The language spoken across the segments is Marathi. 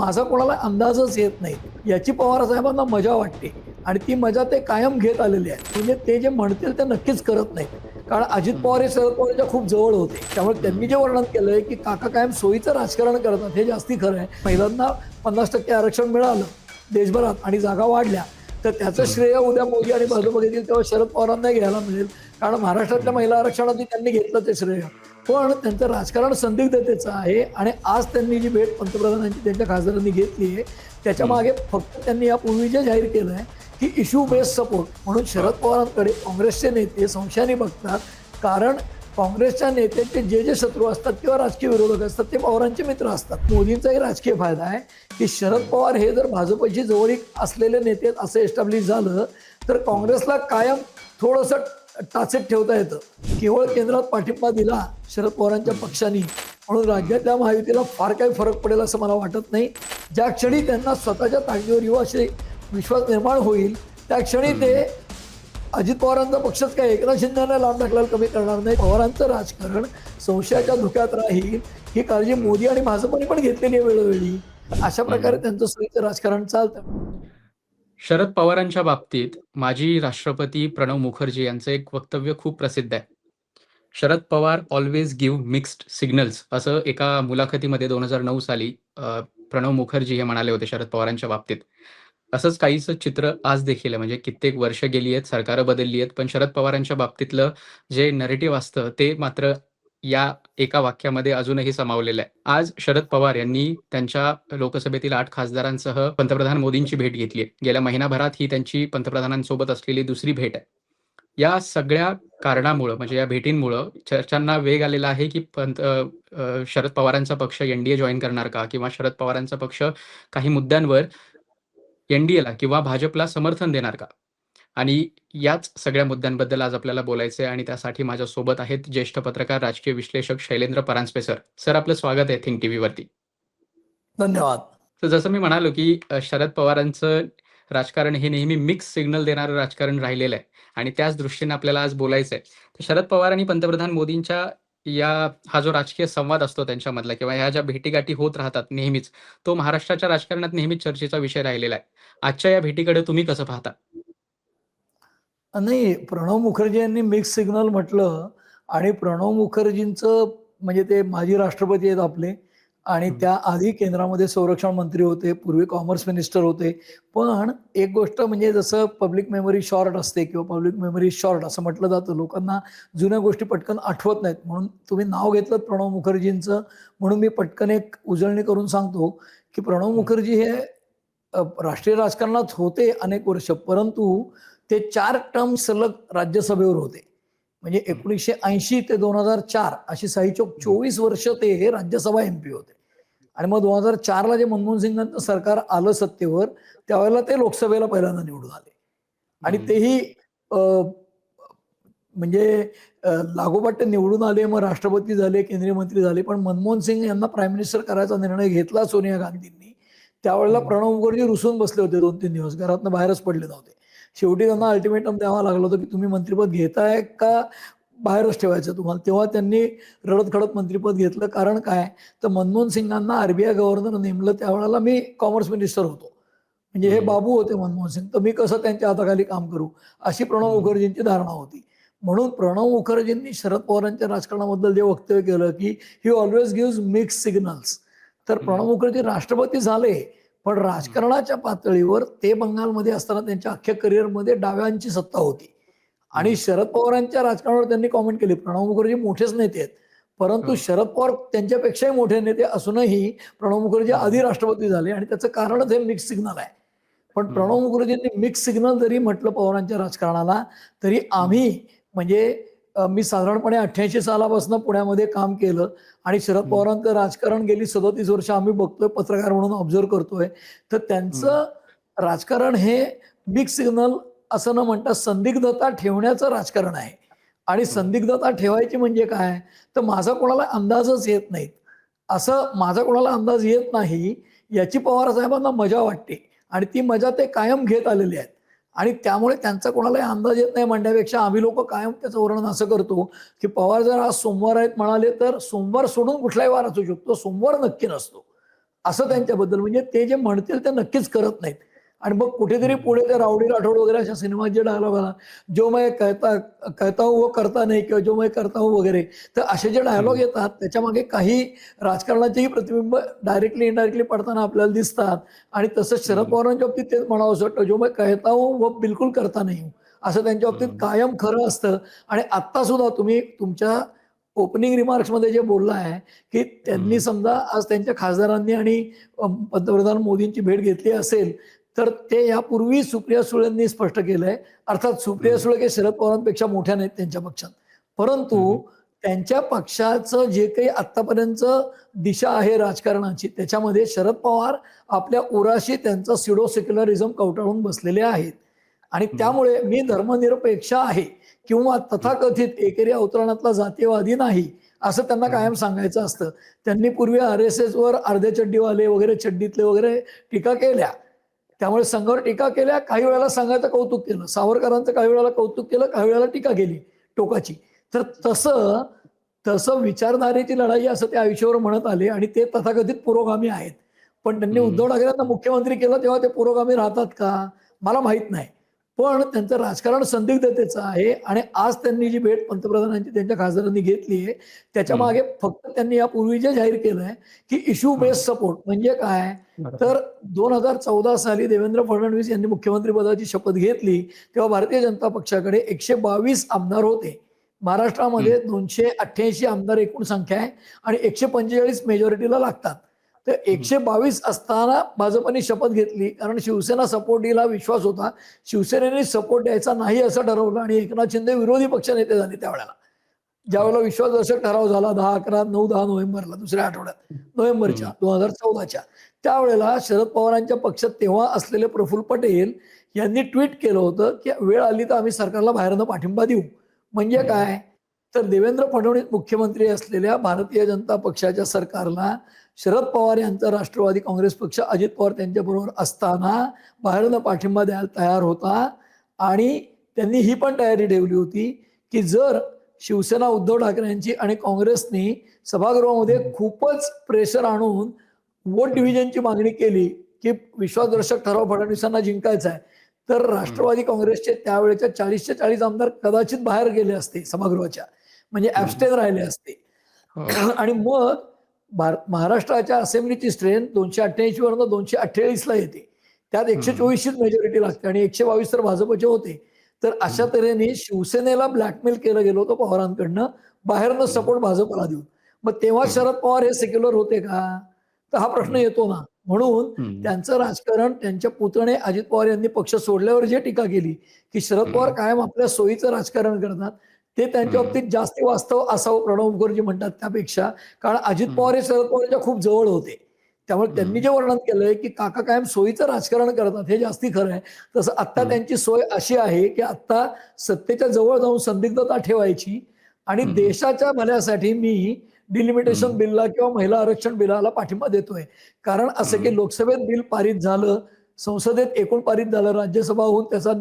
माझा कोणाला अंदाजच येत नाही याची पवार साहेबांना मजा वाटते आणि ती मजा ते कायम घेत आलेली आहे. म्हणजे ते जे म्हणतील ते नक्कीच करत नाहीत. कारण अजित पवार हे शरद पवारच्या खूप जवळ होते. त्यामुळे त्यांनी जे वर्णन केलंय की काका कायम सोयीचं राजकारण करतात हे जास्ती खरं आहे. महिलांना 50% आरक्षण मिळालं देशभरात आणि जागा वाढल्या तर त्याचं श्रेय उद्या मोदी आणि भाजप घेतील तेव्हा शरद पवारांना घ्यायला मिळेल. कारण महाराष्ट्रातल्या महिला आरक्षणाची त्यांनी घेतलं ते श्रेय. पण त्यांचं राजकारण संदिग्धतेचं आहे आणि आज त्यांनी जी भेट पंतप्रधानांची त्यांच्या खासदारांनी घेतली आहे त्याच्या मागे फक्त त्यांनी यापूर्वी जे जाहीर केलं आहे की इश्यू बेस्ड सपोर्ट म्हणून शरद पवारांकडे काँग्रेसचे नेते संशयाने बघतात. कारण काँग्रेसच्या नेत्यांचे जे शत्रू असतात किंवा राजकीय विरोधक असतात ते पवारांचे मित्र असतात. मोदींचाही राजकीय फायदा आहे की शरद पवार हे जर भाजपची जवळीक असलेले नेते असं एस्टॅब्लिश झालं तर काँग्रेसला कायम थोडंसं टाचेत ठेवता येतं. केवळ केंद्रात पाठिंबा दिला शरद पवारांच्या पक्षाने म्हणून राज्यातल्या महायुतीला फार काही फरक पडेल असं मला वाटत नाही. ज्या क्षणी त्यांना स्वतःच्या ताकदीवर युवाशी विश्वास निर्माण होईल त्या क्षणी ते अजित पवारांचा पक्षच काय एकनाथ शिंदेला लांब ढकलायला कमी करणार नाही. पवारांचं राजकारण संशयाच्या धुक्यात राहील ही काळजी मोदी आणि भाजपने पण घेतलेली आहे वेळोवेळी. अशा प्रकारे त्यांचं सोयीचं राजकारण चालतं. शरद पवारांच्या बाबतीत माजी राष्ट्रपती प्रणव मुखर्जी यांचं एक वक्तव्य खूप प्रसिद्ध आहे. Sharad Pawar always give mixed signals असं एका मुलाखतीमध्ये 2009 साली प्रणव मुखर्जी हे म्हणाले होते शरद पवारांच्या बाबतीत. असंच काहीसं चित्र आज देखील आहे. म्हणजे कित्येक वर्ष गेली आहेत, सरकारं बदलली आहेत, पण शरद पवारांच्या बाबतीतलं जे नरेटिव्ह असतं ते मात्र या एका वाक्यामध्ये अजूनही समावलेलं आहे. आज शरद पवार यांनी त्यांच्या लोकसभेतील 8 खासदारांसह पंतप्रधान मोदींची भेट घेतली आहे. गेल्या महिनाभरात ही त्यांची पंतप्रधानांसोबत असलेली दुसरी भेट आहे. या सगळ्या कारणामुळं म्हणजे या भेटींमुळं चर्चांना वेग आलेला आहे की शरद पवारांचा पक्ष एनडीए जॉईन करणार का? किंवा शरद पवारांचा पक्ष काही मुद्द्यांवर एनडीएला किंवा भाजपला समर्थन देणार का? आणि याच सगळ्या मुद्द्यांबद्दल आज आपल्याला बोलायचं आहे आणि त्यासाठी माझ्यासोबत आहेत ज्येष्ठ पत्रकार, राजकीय विश्लेषक शैलेंद्र परांजपे सर. सर, आपलं स्वागत आहे थिंक टीव्हीवरती. धन्यवाद. तर जसं मी म्हणालो की शरद पवारांचं राजकारण हे नेहमी मिक्स सिग्नल देणारं राजकारण राहिलेलं आहे आणि त्याच दृष्टीने आपल्याला आज बोलायचं आहे. तर शरद पवार आणि पंतप्रधान मोदींच्या हा जो राजकीय संवाद असतो त्यांच्यामधला किंवा ह्या ज्या भेटीगाठी होत राहतात नेहमीच, तो महाराष्ट्राच्या राजकारणात नेहमीच चर्चेचा विषय राहिलेला आहे. आजच्या या भेटीकडे तुम्ही कसं पाहता? नाही, प्रणव मुखर्जी यांनी मिक्स सिग्नल म्हटलं आणि प्रणव मुखर्जींचं म्हणजे ते माजी राष्ट्रपती आहेत आपले आणि त्याआधी केंद्रामध्ये संरक्षण मंत्री होते, पूर्वी कॉमर्स मिनिस्टर होते. पण एक गोष्ट म्हणजे जसं पब्लिक मेमरी शॉर्ट असते किंवा पब्लिक मेमरी शॉर्ट असं म्हटलं जातं, लोकांना जुन्या गोष्टी पटकन आठवत नाहीत. म्हणून तुम्ही नाव घेतलं प्रणव मुखर्जींचं म्हणून मी पटकन एक उजळणी करून सांगतो की प्रणव मुखर्जी हे राष्ट्रीय राजकारणात होते अनेक वर्ष, परंतु ते 4 टर्म सलग राज्यसभेवर होते. म्हणजे 1980 ते 2004 अशी साईचोक 24 वर्ष ते हे राज्यसभा एमपी होते. आणि मग 2004ला जे मनमोहन सिंगांचं सरकार आलं सत्तेवर त्यावेळेला ते लोकसभेला पहिल्यांदा निवडून आले आणि तेही म्हणजे लागोपाठ निवडून आले, मग राष्ट्रपती झाले, केंद्रीय मंत्री झाले. पण मनमोहन सिंग यांना प्राईम मिनिस्टर करायचा निर्णय घेतला सोनिया गांधींनी. त्यावेळेला प्रणव मुखर्जी रुसून बसले होते 2-3 दिवस, घरातनं बाहेरच पडले नव्हते. शेवटी त्यांना अल्टिमेटम द्यावं लागलं होतं की तुम्ही मंत्रिपद घेताय का बाहेरच ठेवायचं तुम्हाला. तेव्हा त्यांनी रडत खडत मंत्रिपद घेतलं. कारण काय तर मनमोहन सिंगांना आरबीआय गव्हर्नर नेमलं त्यावेळेला मी कॉमर्स मिनिस्टर होतो. म्हणजे हे बाबू होते मनमोहन सिंग, तर मी कसं त्यांच्या हाताखाली काम करू अशी प्रणव मुखर्जींची धारणा होती. म्हणून प्रणव मुखर्जींनी शरद पवारांच्या राजकारणाबद्दल जे वक्तव्य केलं की ही ऑलवेज गिव्हज मिक्स सिग्नल्स, तर प्रणव मुखर्जी राष्ट्रपती झाले पण राजकारणाच्या पातळीवर ते बंगालमध्ये असताना त्यांच्या अख्ख्या करिअरमध्ये डाव्यांची सत्ता होती. आणि शरद पवारांच्या राजकारणावर त्यांनी कॉमेंट केली. प्रणव मुखर्जी मोठेच नेते आहेत, परंतु शरद पवार त्यांच्यापेक्षाही मोठे नेते असूनही प्रणव मुखर्जी आधी राष्ट्रपती झाले आणि त्याचं कारणच हे मिक्स सिग्नल आहे. पण प्रणव मुखर्जींनी मिक्स सिग्नल जरी म्हटलं पवारांच्या राजकारणाला तरी आम्ही म्हणजे मी साधारणपणे 88 सालापासून पुण्यामध्ये काम केलं आणि शरद पवारांचं राजकारण गेली 37 वर्ष आम्ही बघतोय, पत्रकार म्हणून ऑब्झर्व करतोय. तर त्यांचं राजकारण हे मिक्स सिग्नल असं न म्हणता संदिग्धता ठेवण्याचं राजकारण आहे. आणि संदिग्धता ठेवायची म्हणजे काय तर माझा कोणाला अंदाजच येत नाही असं, माझा कोणाला अंदाज येत नाही याची पवार साहेबांना मजा वाटते आणि ती मजा ते कायम घेत आलेली आहेत. आणि त्यामुळे त्यांचा कोणालाही अंदाज येत नाही म्हणण्यापेक्षा आम्ही लोक कायम त्याचं वर्णन असं करतो की पवार जर आज सोमवार आहेत म्हणाले तर सोमवार सोडून कुठलाही वार असू शकतो, सोमवार नक्की नसतो. असं त्यांच्याबद्दल. म्हणजे ते जे म्हणतील ते नक्कीच करत नाहीत. आणि मग कुठेतरी पुढे ते रावडी राठोड वगैरे अशा सिनेमात जे डायलॉग आला, जो मैं कहता हूं वो करता नहीं किंवा जो मैं करता हूं वगैरे. तर असे जे डायलॉग येतात त्याच्यामागे काही राजकारणाचेही प्रतिबिंब डायरेक्टली इनडायरेक्टली पडताना आपल्याला दिसतात. आणि तसंच शरद पवारांच्या बाबतीत तेच म्हणावंसं वाटतं, जो मैं कहता हूं वो बिलकुल करता नहीं हूं. असं त्यांच्या बाबतीत कायम खरं असतं. आणि आत्ता सुद्धा तुम्ही तुमच्या ओपनिंग रिमार्क्समध्ये जे बोलला आहे, की त्यांनी समजा आज त्यांच्या खासदारांनी आणि पंतप्रधान मोदींची भेट घेतली असेल, तर ते यापूर्वी सुप्रिया सुळेंनी स्पष्ट केलंय. अर्थात सुप्रिया सुळे काही शरद पवारांपेक्षा मोठ्या नाहीत त्यांच्या पक्षात. परंतु त्यांच्या पक्षाचं जे काही आत्तापर्यंतचं दिशा आहे राजकारणाची, त्याच्यामध्ये शरद पवार आपल्या उराशी त्यांचा स्युडो सेक्युलरिझम कवटाळून बसलेले आहेत. आणि त्यामुळे मी धर्मनिरपेक्ष आहे किंवा तथाकथित एकेरी अवतरणातला जातीयवादी नाही, असं त्यांना कायम सांगायचं असतं. त्यांनी पूर्वी RSSवर अर्ध्या चड्डीवाले वगैरे, चड्डीतले वगैरे टीका केल्या. त्यामुळे संघावर टीका केल्या, काही वेळेला संघाचं कौतुक केलं. सावरकरांचं काही वेळेला कौतुक केलं, काही वेळेला टीका केली टोकाची. तर तसं तसं विचारधारेची लढाई असं ते आयुष्यावर म्हणत आले आणि ते तथाकथित पुरोगामी आहेत. पण त्यांनी उद्धव ठाकरेंना मुख्यमंत्री केलं तेव्हा ते पुरोगामी राहतात का? मला माहीत नाही. पण त्यांचं राजकारण संदिग्धतेचं आहे आणि आज त्यांनी जी भेट पंतप्रधानांची त्यांच्या खासदारांनी घेतली आहे, त्याच्या मागे फक्त त्यांनी यापूर्वी जे जाहीर केलंय, की इश्यू बेस्ड सपोर्ट म्हणजे काय? तर 2014 साली देवेंद्र फडणवीस यांनी मुख्यमंत्रीपदाची शपथ घेतली, तेव्हा भारतीय जनता पक्षाकडे 122 आमदार होते. महाराष्ट्रामध्ये 288 आमदार एकूण संख्या आहे आणि 145 मेजॉरिटीला लागतात. तर 122 असताना भाजपने शपथ घेतली, कारण शिवसेना सपोर्ट देईल हा विश्वास होता. शिवसेनेने सपोर्ट द्यायचा नाही असं ठरवलं आणि एकनाथ शिंदे विरोधी पक्षनेते झाले त्यावेळेला. ज्यावेळेला विश्वासदर्शक ठराव झाला 10, 11, 9, 10 नोव्हेंबरला, दुसऱ्या आठवड्यात नोव्हेंबरच्या 2014च्या, त्यावेळेला शरद पवारांच्या पक्षात तेव्हा असलेले प्रफुल्ल पटेल यांनी ट्विट केलं होतं, की वेळ आली तर आम्ही सरकारला बाहेरनं पाठिंबा देऊ. म्हणजे काय? तर देवेंद्र फडणवीस मुख्यमंत्री असलेल्या भारतीय जनता पक्षाच्या सरकारला शरद पवार यांचा राष्ट्रवादी काँग्रेस पक्ष, अजित पवार त्यांच्याबरोबर असताना बाहेरनं पाठिंबा द्यायला तयार होता. आणि त्यांनी ही पण तयारी ठेवली होती, की जर शिवसेना उद्धव ठाकरेंची आणि काँग्रेसनी सभागृहामध्ये खूपच प्रेशर आणून वोट डिव्हिजनची मागणी केली, की विश्वासदर्शक ठराव फडणवीसांना जिंकायचा आहे, तर राष्ट्रवादी काँग्रेसचे त्यावेळेच्या 40चे 40 आमदार कदाचित बाहेर गेले असते सभागृहाच्या, म्हणजे ॲब्स्टेन राहिले असते. आणि मग महाराष्ट्राच्या असेंब्लीची स्ट्रेंथ 288 वरनं 248ला येते. त्यात 124चीच मेजॉरिटी लागते आणि 122 तर भाजपचे होते. तर अशा तऱ्हेने शिवसेनेला ब्लॅकमेल केलं गेलं होतं पवारांकडनं, बाहेरनं सपोर्ट भाजपला देऊन. मग तेव्हा शरद पवार हे सेक्युलर होते का? तर हा प्रश्न येतो ना. म्हणून त्यांचं राजकारण, त्यांच्या पुतणे अजित पवार यांनी पक्ष सोडल्यावर जे टीका केली, की शरद पवार कायम आपल्या सोयीचं राजकारण करतात, ते त्यांच्या बाबतीत जास्त वास्तव असावं प्रणव मुखर्जी म्हणतात त्यापेक्षा. कारण अजित पवार हे शरद पवारच्या खूप जवळ होते. त्यामुळे त्यांनी जे वर्णन केलंय, की काका कायम सोयीचं राजकारण करतात, हे जास्ती खरं आहे. तसं आत्ता त्यांची सोय अशी आहे, की आत्ता सत्तेच्या जवळ जाऊन संदिग्धता ठेवायची आणि देशाच्या भल्यासाठी मी डिलिमिटेशन बिलला किंवा महिला आरक्षण बिलाला पाठिंबा देतोय. कारण असं की लोकसभेत बिल पारित झालं, संसदेत एकूण पारित झालं, राज्यसभा होऊन त्याचा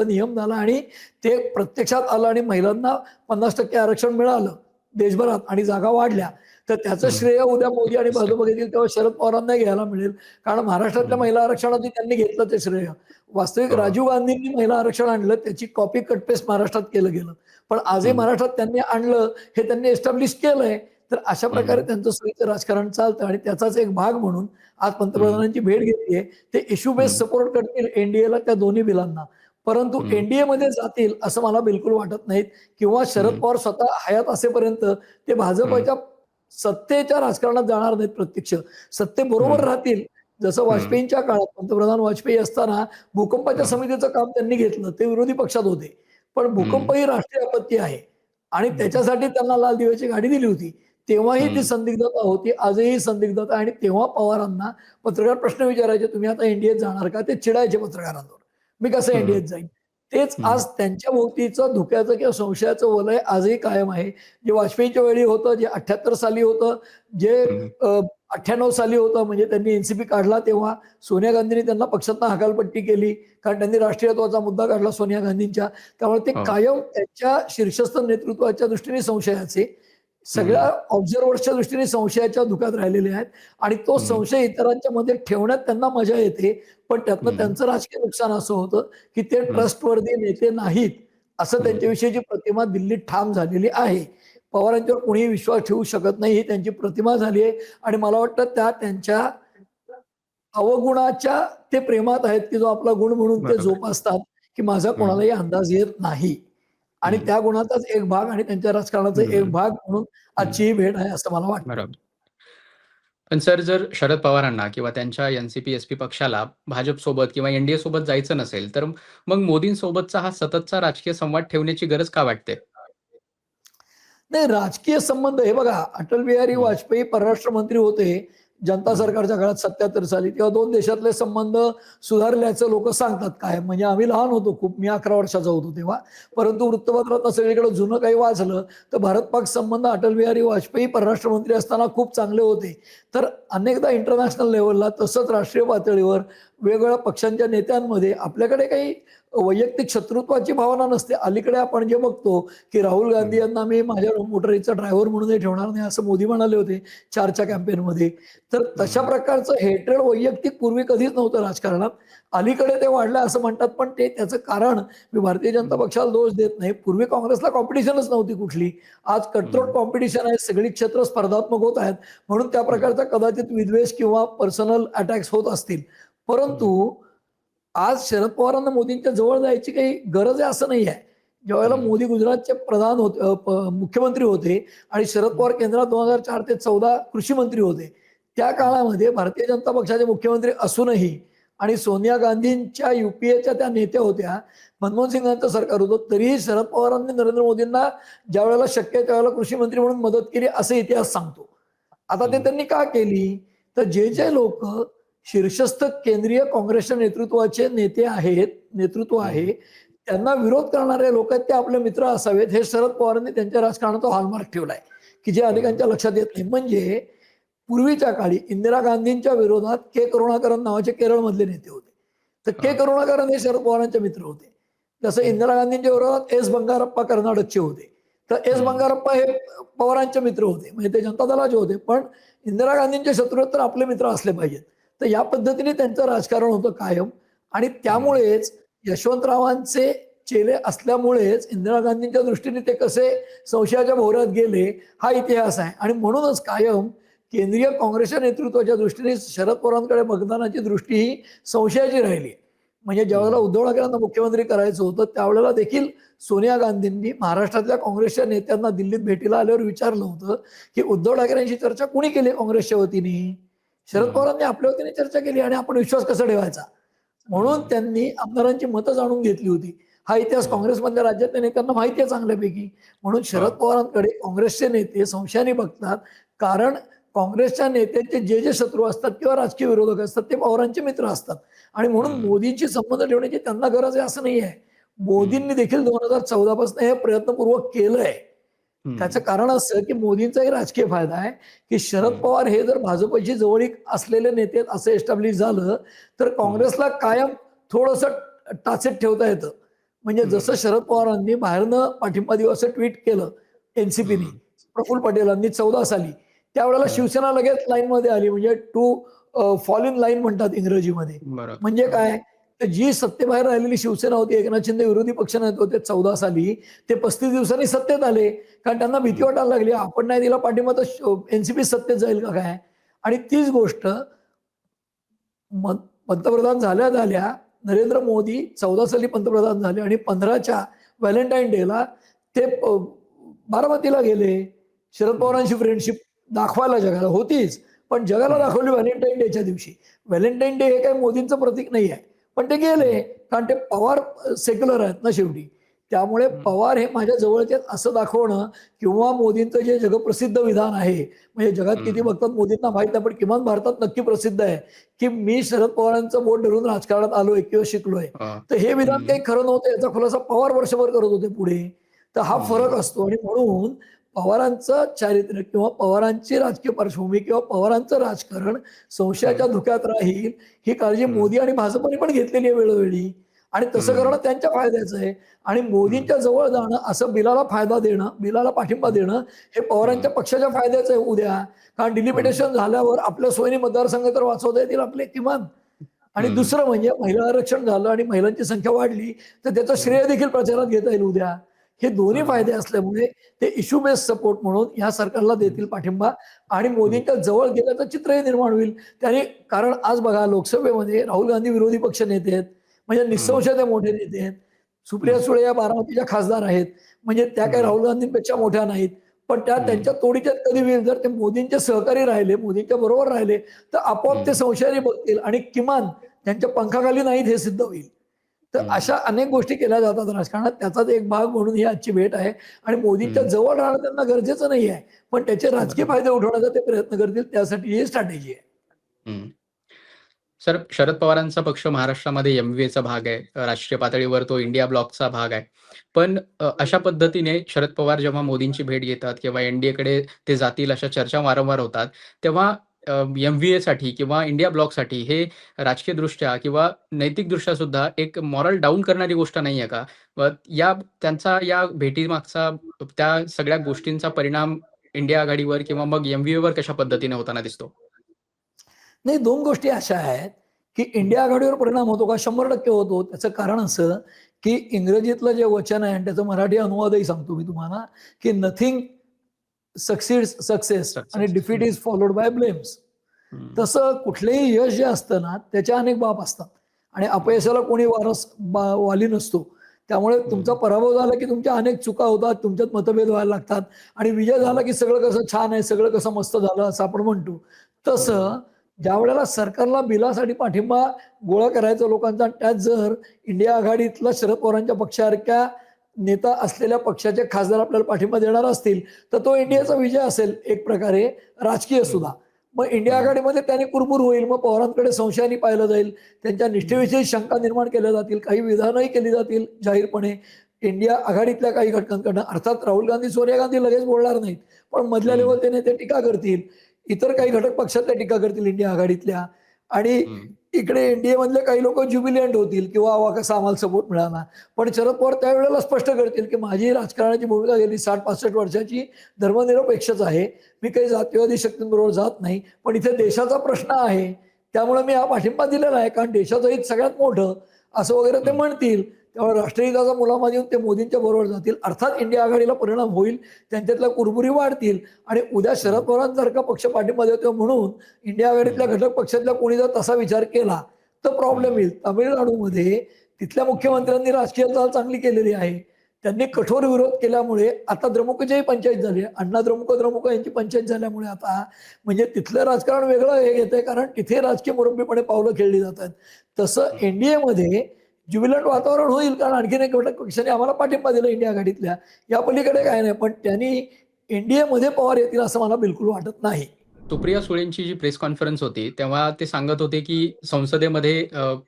नियम झाला आणि ते प्रत्यक्षात आलं आणि महिलांना 50% आरक्षण मिळालं देशभरात आणि जागा वाढल्या. तर त्याचं श्रेय उद्या मोदी आणि भाजप घेतील तेव्हा शरद पवारांना घ्यायला मिळेल. कारण महाराष्ट्रातल्या महिला आरक्षणाची त्यांनी घेतलं ते श्रेय. वास्तविक राजीव गांधींनी महिला आरक्षण आणलं, त्याची कॉपी कट पेस्ट महाराष्ट्रात केलं गेलं. पण आजही महाराष्ट्रात त्यांनी आणलं, हे त्यांनी एस्टॅब्लिश केलंय. तर अशा प्रकारे त्यांचं सोयीचं राजकारण चालतं आणि त्याचाच एक भाग म्हणून आज पंतप्रधानांची भेट घेतलीये. ते इश्यू बेस्ड सपोर्ट करतील एनडीएला त्या दोन्ही बिलांना. परंतु एनडीएमध्ये जातील असं मला बिलकुल वाटत नाहीत किंवा शरद पवार स्वतः हयात असेपर्यंत ते भाजपच्या सत्तेच्या राजकारणात जाणार नाहीत प्रत्यक्ष. सत्तेबरोबर राहतील. जसं वाजपेयींच्या काळात पंतप्रधान वाजपेयी असताना भूकंपाच्या समितीचं काम त्यांनी घेतलं. ते विरोधी पक्षात होते. पण भूकंप ही राष्ट्रीय आपत्ती आहे आणि त्याच्यासाठी त्यांना लाल दिव्याची गाडी दिली होती. तेव्हाही ती संदिग्धता होती, आजही संदिग्धता. आणि तेव्हा पवारांना पत्रकार प्रश्न विचारायचे, तुम्ही आता एनडीएत जाणार का? ते चिडायचे पत्रकारांवर, मी कसं एनडीएत जाईन? तेच आज त्यांच्या भोवतीचं धुक्याचं किंवा संशयाचं वलय आजही कायम आहे. जे वाजपेयीच्या वेळी होतं, जे 78 साली होतं, जे 98 साली होतं, म्हणजे त्यांनी एनसीपी काढला तेव्हा सोनिया गांधींनी त्यांना पक्षातनं हकालपट्टी केली, कारण त्यांनी राष्ट्रीयत्वाचा मुद्दा काढला सोनिया गांधींच्या. त्यामुळे ते कायम त्यांच्या शीर्षस्थ नेतृत्वाच्या दृष्टीने संशयाचे. सगळ्या हं, ऑब्झर्वर्सच्या दृष्टीने संशयाच्या धुक्यात राहिलेले आहेत आणि तो हं, संशय इतरांच्या मध्ये ठेवण्यात त्यांना मजा येते. पण त्यातनं हं, त्यांचं राजकीय नुकसान असं होतं, की ते हं, ट्रस्टवर्दी नेते नाहीत, असं हं. त्यांच्याविषयीची प्रतिमा दिल्लीत ठाम झालेली आहे. पवारांच्यावर कोणीही विश्वास ठेवू शकत नाही, ही त्यांची प्रतिमा झाली आहे आणि मला वाटतं त्या त्यांच्या अवगुणाच्या ते प्रेमात आहेत, की जो आपला गुण म्हणून ते बरोबर. जोपासतात, की माझा हं, कोणालाही अंदाज येत नाही. आणि हं, त्या गुणाचाच एक भाग आणि त्यांच्या राजकारणाचा एक हं, भाग म्हणून हं. आजची ही भेट आहे असं मला वाटतं. बरोबर. पण सर जर शरद पवारांना किंवा त्यांच्या एन-सी-पी, पक्षाला भाजपसोबत किंवा एन सोबत जायचं नसेल, तर मग मोदींसोबतचा हा सततचा राजकीय संवाद ठेवण्याची गरज का वाटते? नाही, राजकीय संबंध हे बघा, अटल बिहारी हं, वाजपेयी परराष्ट्र मंत्री होते, जनता हं, सरकारच्या काळात 77 साली. तेव्हा 2 देशातले संबंध सुधारल्याचं लोकं सांगतात कायम. म्हणजे आम्ही लहान होतो खूप, मी 11 वर्षाचा होतो तेव्हा. परंतु वृत्तपत्रात सगळीकडे जुनं काही वाचलं, तर भारत-पाक संबंध अटल बिहारी वाजपेयी परराष्ट्र मंत्री असताना खूप चांगले होते. तर अनेकदा इंटरनॅशनल लेव्हलला तसंच राष्ट्रीय पातळीवर वेगवेगळ्या पक्षांच्या नेत्यांमध्ये आपल्याकडे काही वैयक्तिक शत्रुत्वाची भावना नसते. अलीकडे आपण जे बघतो, की राहुल गांधी हं, यांना मी माझ्या मोटारीचा ड्रायव्हर म्हणूनही ठेवणार नाही, असं मोदी म्हणाले होते 4च्या कॅम्पेनमध्ये. तर तशा हं, प्रकारचं हेट्रेड वैयक्तिक पूर्वी कधीच नव्हतं राजकारणात. अलीकडे ते वाढलं असं म्हणतात, पण ते त्याचं कारण मी भारतीय जनता हं, पक्षाला दोष देत नाही. पूर्वी काँग्रेसला कॉम्पिटिशनच नव्हती कुठली. आज कटथ्रोट हं, कॉम्पिटिशन आहे, सगळी क्षेत्र स्पर्धात्मक होत आहेत. म्हणून त्या बरोबर. प्रकारचा कदाचित विद्वेष किंवा पर्सनल अटॅक्स होत असतील. परंतु हं, आज शरद पवारांना मोदींच्या जवळ जायची काही गरज आहे असं नाही आहे. ज्यावेळेला हं, मोदी गुजरातचे प्रधान होते मुख्यमंत्री होते आणि शरद हं, पवार केंद्रात 2004 ते 14 कृषी मंत्री होते. त्या हं, काळामध्ये भारतीय जनता पक्षाचे मुख्यमंत्री असूनही आणि सोनिया गांधींच्या युपीएच्या त्या नेत्या होत्या. मनमोहन सिंगांचं सरकार होतं. तरीही शरद पवारांनी नरेंद्र मोदींना ज्यावेळेला शक्य आहे त्यावेळेला कृषी मंत्री म्हणून मदत केली असा इतिहास सांगतो. आता ते हं, त्यांनी का केली? तर जे लोकं शीर्षस्थ केंद्रीय काँग्रेसच्या नेतृत्वाचे नेते आहेत, नेतृत्व आहे, हं, त्यांना विरोध करणारे लोक आहेत ते आपले मित्र असावेत, हे शरद पवारांनी त्यांच्या राजकारणाचा हॉलमार्क ठेवलाय, की जे हं, अनेकांच्या लक्षात येत नाही. म्हणजे पूर्वीच्या काळी इंदिरा गांधींच्या विरोधात के. करुणाकरन नावाचे केरळमधले नेते होते. तर के. हां, करुणाकरन हे शरद पवारांचे मित्र होते. जसं हं, इंदिरा गांधींच्या विरोधात एस. बंगारप्पा कर्नाटकचे होते. तर एस. हं, बंगारप्पा हे पवारांचे मित्र होते. म्हणजे ते जनता दलाचे होते. पण इंदिरा गांधींचे शत्रू आहेत तर आपले मित्र असले पाहिजेत. तर या पद्धतीने त्यांचं राजकारण होतं कायम आणि हं, त्यामुळेच यशवंतरावांचे चेले असल्यामुळेच इंदिरा गांधींच्या दृष्टीने ते कसे संशयाच्या भोवऱ्यात गेले, हा इतिहास आहे आणि म्हणूनच कायम केंद्रीय काँग्रेसच्या नेतृत्वाच्या दृष्टीने शरद पवारांकडे बघतानाची दृष्टी ही संशयाची राहिली. म्हणजे ज्यावेळेला हं, उद्धव ठाकरेंना मुख्यमंत्री करायचं होतं, त्यावेळेला देखील सोनिया गांधींनी महाराष्ट्रातल्या काँग्रेसच्या नेत्यांना दिल्लीत भेटीला आल्यावर विचारलं होतं, की उद्धव ठाकरेंशी चर्चा कुणी केली काँग्रेसच्या वतीने? शरद हं, पवारांनी आपल्या वतीने चर्चा केली आणि आपण विश्वास कसा ठेवायचा? म्हणून हं, त्यांनी आमदारांची मतं जाणून घेतली होती. हा इतिहास हं, काँग्रेसमधल्या राज्यातल्या नेत्यांना माहिती आहे चांगल्यापैकी. म्हणून शरद हो, पवारांकडे काँग्रेसचे नेते संशयाने बघतात. कारण काँग्रेसच्या नेत्यांचे जे शत्रू असतात किंवा राजकीय विरोधक असतात ते पवारांचे मित्र असतात आणि म्हणून हं, मोदींशी संबंध ठेवण्याची त्यांना गरज आहे असं नाही आहे. हं, मोदींनी देखील 2014 पासून हे प्रयत्नपूर्वक केलंय. त्याचं हं, कारण असं, की मोदींचाही राजकीय फायदा आहे, की शरद हं, पवार हे जर भाजपची जवळीक असलेले नेते आहेत असं एस्टॅब्लिश झालं, तर हं, काँग्रेसला कायम थोडंसं टाचेत ठेवता येतं. म्हणजे जसं हं, शरद पवारांनी बाहेरनं पाठिंबा देऊ असं ट्विट केलं एन-सी-पीनी, हं, प्रफुल्ल पटेलांनी 14 साली. त्यावेळेला हं, शिवसेना लगेच लाईनमध्ये आली. म्हणजे टू फॉल इन लाईन म्हणतात इंग्रजीमध्ये. बरोबर. म्हणजे हो. काय? तर जी सत्तेबाहेर राहिलेली शिवसेना होती, एकनाथ शिंदे विरोधी पक्षनेते होते 14 साली, ते 35 दिवसांनी सत्तेत आले. कारण त्यांना भीती हं, वाटायला लागली, आपण नाही दिला पाठिंबा तर एन-सी-पी सत्तेत जाईल का काय? आणि तीच गोष्ट मग पंतप्रधान झाल्या नरेंद्र मोदी 14 साली पंतप्रधान झाले आणि 15च्या व्हॅलेंटाईन डेला ते बारामतीला गेले. शरद हं, पवारांची फ्रेंडशिप दाखवायला जगाला होतीच, पण जगाला हं, दाखवली व्हॅलेंटाईन डेच्या दिवशी. व्हॅलेंटाईन डे हे काही मोदींचं प्रतीक नाही आहे. पण ते गेले हं, कारण ते पवार सेक्युलर आहेत ना शेवटी. त्यामुळे हं, पवार हे माझ्या जवळचे आहेत असं दाखवणं किंवा मोदींचं जे जगप्रसिद्ध विधान आहे, म्हणजे जगात किती हं, बघतात मोदींना माहीत नाही, पण किमान भारतात नक्की प्रसिद्ध आहे, की मी शरद पवारांचं बोट धरून राजकारणात आलोय किंवा शिकलोय. हो. तर हे विधान हं, काही खरं नव्हतं याचा खुलासा पवार वर्षभर करत होते पुढे. तर हा फरक हं, असतो आणि म्हणून पवारांचं चारित्र्य किंवा पवारांची राजकीय पार्श्वभूमी किंवा पवारांचं राजकारण हं, संशयाच्या धुक्यात राहील, ही काळजी हं, मोदी आणि भाजपने पण घेतलेली आहे वेळोवेळी. आणि तसं हम्म. करणं त्यांच्या फायद्याचं आहे. आणि मोदींच्या जवळ जाणं, असं बिलाला फायदा देणं, बिलाला पाठिंबा देणं, हे पवारांच्या पक्षाच्या फायद्याचं आहे उद्या. कारण डिलिमिटेशन झाल्यावर आपल्या सोयीने मतदारसंघ तर वाचवता येतील आपले किमान. आणि दुसरं म्हणजे महिला आरक्षण झालं आणि महिलांची संख्या वाढली, तर त्याचं श्रेय देखील प्रचारात घेता येईल उद्या. हे दोन्ही फायदे असल्यामुळे ते इश्यू बेस्ड सपोर्ट म्हणून ह्या सरकारला देतील पाठिंबा आणि मोदींच्या जवळ गेल्याचं चित्रही निर्माण होईल. त्याने कारण आज बघा लोकसभेमध्ये राहुल गांधी विरोधी पक्ष नेते आहेत. म्हणजे निःसंशय ते मोठे नेते आहेत. सुप्रिया सुळे या बारामतीच्या खासदार आहेत. म्हणजे त्या काही राहुल गांधींपेक्षा मोठ्या नाहीत. पण त्या त्यांच्या तोडीच्यात कधी होईल जर ते मोदींचे सहकारी राहिले, मोदींच्या बरोबर राहिले, तर आपोआप ते संशयाने बघतील आणि किमान त्यांच्या पंखाखाली नाहीत हे सिद्ध होईल. तर अशा अनेक गोष्टी केल्या जातात राजकारणात. त्याचाच एक भाग म्हणून ही आजची भेट आहे आणि मोदींच्या जवळ राहणं त्यांना गरजेचं नाही आहे. पण त्याचे राजकीय फायदे उठवण्याचा ते प्रयत्न करतील. त्यासाठी ही स्ट्रॅटेजी आहे. सर, शरद पवारांचा पक्ष महाराष्ट्रामध्ये एमव्हीएचा भाग आहे. राष्ट्रीय पातळीवर तो इंडिया ब्लॉकचा भाग आहे. पण अशा पद्धतीने शरद पवार जेव्हा मोदींची भेट घेतात किंवा एनडीएकडे ते जातील अशा चर्चा वारंवार होतात, तेव्हा एमव्हीएसाठी किंवा इंडिया ब्लॉकसाठी हे राजकीयदृष्ट्या किंवा नैतिकदृष्ट्या सुद्धा एक मॉरल डाऊन करणारी गोष्ट नाहीये का? त्यांचा या भेटीमागचा त्या सगळ्या गोष्टींचा परिणाम इंडिया आघाडीवर किंवा मग एमव्हीएवर कशा पद्धतीने होताना दिसतो? नाही, 2 गोष्टी अशा आहेत, की इंडिया आघाडीवर परिणाम होतो का? 100% होतो. त्याचं कारण असं, की इंग्रजीतलं जे वचन आहे आणि त्याचा मराठी अनुवादही सांगतो मी तुम्हाला, की नथिंग सक्सीड्स सक्सेस आणि success. Defeat is followed by blames. तसं कुठलेही यश जे असतं ना, त्याच्या अनेक बाब असतात आणि अपयशाला कोणी वाली नसतो. त्यामुळे तुमचा पराभव झाला, की तुमच्या अनेक चुका होतात, तुमच्यात मतभेद व्हायला लागतात आणि विजय झाला, की सगळं कसं छान आहे, सगळं कसं मस्त झालं असं आपण म्हणतो. तसं ज्यावेळेला सरकारला बिलासाठी पाठिंबा गोळा करायचा लोकांचा आणि त्यात जर इंडिया आघाडीतला शरद पवारांच्या पक्षासारख्या नेता असलेल्या पक्षाचे खासदार आपल्याला पाठिंबा देणार असतील, तर तो इंडियाचा विजय असेल एक प्रकारे राजकीय सुद्धा. मग इंडिया आघाडीमध्ये त्याने कुरबुर होईल. मग पवारांकडे संशयाने पाहिलं जाईल. त्यांच्या निष्ठेविषयी शंका निर्माण केल्या जातील. काही विधानही केली जातील जाहीरपणे. इंडिया आघाडीतल्या काही घटकांकडनं. अर्थात राहुल गांधी, सोनिया गांधी लगेच बोलणार नाहीत. पण मधल्या लेवलचे नेते टीका करतील. इतर काही घटक पक्षातल्या टीका करतील इंडिया आघाडीतल्या आणि इकडे एनडीए मधले काही लोक ज्युबिलियंट होतील किंवा वा कसा आम्हाला सपोर्ट मिळाला. पण शरद पवार त्यावेळेला स्पष्ट करतील की माझी राजकारणाची भूमिका गेली 60-65 वर्षाची धर्मनिरपेक्षच आहे. मी काही जातीवादी शक्तींबरोबर जात नाही. पण इथे देशाचा प्रश्न आहे. त्यामुळे मी हा पाठिंबा दिलेला आहे कारण देशाचं हित सगळ्यात मोठं असं वगैरे ते म्हणतील. त्यामुळे राष्ट्रहिताचा मुलामा देऊन ते मोदींच्या बरोबर जातील. अर्थात इंडिया आघाडीला परिणाम होईल. त्यांच्यातल्या कुरबुरी वाढतील आणि उद्या शरद पवारांसारखा पक्ष पाठिंबा देतो म्हणून इंडिया आघाडीतल्या घटक पक्षातल्या कोणी जर तसा विचार केला तर प्रॉब्लेम येईल. तामिळनाडूमध्ये तिथल्या मुख्यमंत्र्यांनी राजकीय चाल चांगली केलेली आहे. त्यांनी कठोर विरोध केल्यामुळे आता द्रमुकचीही पंचायत झाली आहे. अण्णा द्रमुक यांची पंचायत झाल्यामुळे आता म्हणजे तिथलं राजकारण वेगळं हे घेतंय कारण तिथे राजकीय मुरब्बीपणे पावलं खेळली जातात. तसं एनडीएमध्ये ज्युबिलंट वातावरण होईल कारण आणखीन एक घटक पक्षाने आम्हाला पाठिंबा दिला इंडिया आघाडीतल्या. या पलीकडे काय नाही. पण त्यांनी एनडीएमध्ये पवार येतील असं मला बिलकुल वाटत नाही. सुप्रिया सुळेंची जी प्रेस कॉन्फरन्स होती, तेव्हा ते सांगत होते, की संसदेमध्ये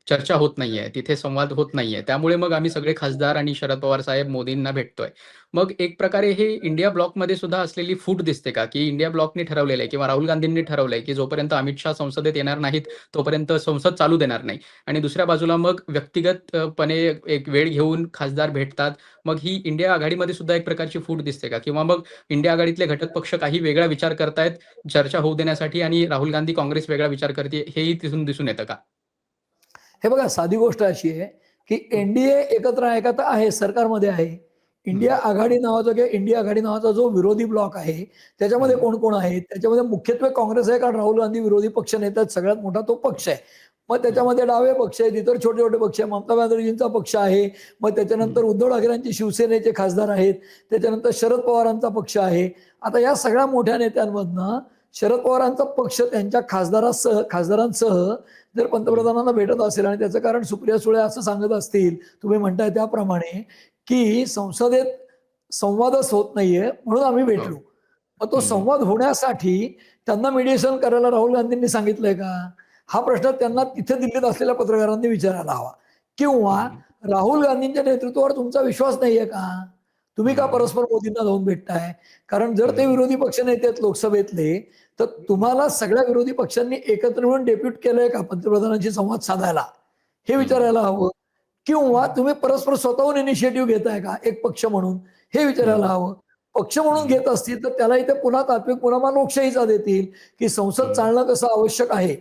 चर्चा होत नाहीये, तिथे संवाद होत नाहीये. त्यामुळे मग आम्ही सगळे खासदार आणि शरद पवार साहेब मोदींना भेटतोय. मग एक प्रकारे हे इंडिया ब्लॉकमध्ये सुद्धा असलेली फूट दिसते का? की इंडिया ब्लॉकने ठरवलेलं आहे किंवा राहुल गांधींनी ठरवलंय, की जोपर्यंत अमित शहा संसदेत येणार नाहीत, तोपर्यंत संसद चालू देणार नाही. आणि दुसऱ्या बाजूला मग व्यक्तिगतपणे एक वेळ घेऊन खासदार भेटतात. मग ही इंडिया आघाडीमध्ये सुद्धा एक प्रकारची फूट दिसते का? किंवा मग इंडिया आघाडीतले घटक पक्ष काही वेगळा विचार करतायत चर्चा होऊ देण्यासाठी आणि राहुल गांधी काँग्रेस वेगळा विचार करते, हेही तिथून दिसून येतं का? हे बघा साधी गोष्ट अशी आहे की एनडीए एकत्र आहे का तर आहे, सरकारमध्ये आहे. इंडिया आघाडी नावाचा किंवा इंडिया आघाडी नावाचा जो विरोधी ब्लॉक आहे त्याच्यामध्ये कोण कोण आहे? त्याच्यामध्ये मुख्यत्वे काँग्रेस आहे कारण राहुल गांधी विरोधी पक्ष नेतात, सगळ्यात मोठा तो पक्ष आहे. मग त्याच्यामध्ये डावे पक्ष आहेत, इतर छोटे छोटे पक्ष आहे, ममता बॅनर्जींचा पक्ष आहे. मग त्याच्यानंतर उद्धव ठाकरेंची शिवसेनेचे खासदार आहेत. त्याच्यानंतर शरद पवारांचा पक्ष आहे. आता या सगळ्या मोठ्या नेत्यांमधनं शरद पवारांचा पक्ष त्यांच्या खासदारांसह जर पंतप्रधानांना भेटत असेल आणि त्याचं कारण सुप्रिया सुळे असं सांगत असतील, तुम्ही म्हणताय त्याप्रमाणे, की संसदेत संवादच होत नाहीये म्हणून आम्ही भेटलो. मग तो संवाद होण्यासाठी त्यांना मीडिएशन करायला राहुल गांधींनी सांगितलंय का? हा प्रश्न त्यांना तिथे दिल्लीत असलेल्या पत्रकारांनी विचारायला हवा. किंवा राहुल गांधींच्या नेतृत्वावर तुमचा विश्वास नाहीये का? तुम्ही का परस्पर मोदींना जाऊन भेटताय? कारण जर ते विरोधी पक्षनेते आहेत लोकसभेतले, तर तुम्हाला सगळ्या विरोधी पक्षांनी एकत्र मिळून डेप्यूट केलंय का पंतप्रधानांशी संवाद साधायला? हे विचारायला हवं. किंवा हं, तुम्ही परस्पर स्वतःहून इनिशिएटिव्ह घेताय का एक पक्ष म्हणून, हे हं, विचारायला हवं. पक्ष म्हणून हं, घेत असतील तर त्याला इथे पुन्हा तात्विक पुरावा लोकशाहीचा देतील, की संसद हं, चालणं कसं आवश्यक आहे.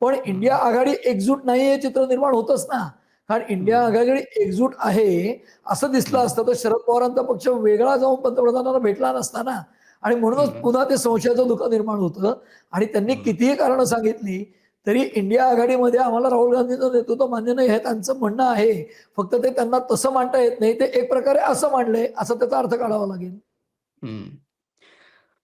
पण इंडिया हं, आघाडी एकजूट नाही हे चित्र निर्माण होतच ना. कारण इंडिया हं, आघाडी एकजूट आहे असं दिसलं हं, असतं तर शरद पवारांचा पक्ष वेगळा जाऊन पंतप्रधानांना भेटला नसता ना. आणि म्हणूनच हं, पुन्हा ते संशयाचं धुकं निर्माण होतं आणि त्यांनी हं. कितीही कारणं सांगितली तरी इंडिया आघाडीमध्ये आम्हाला राहुल गांधींचं नेतृत्व मान्य नाही हे त्यांचं म्हणणं आहे. फक्त ते त्यांना तसं मांडता येत नाही. ते एक प्रकारे असं मांडलंय, असा त्याचा अर्थ काढावा लागेल. हं.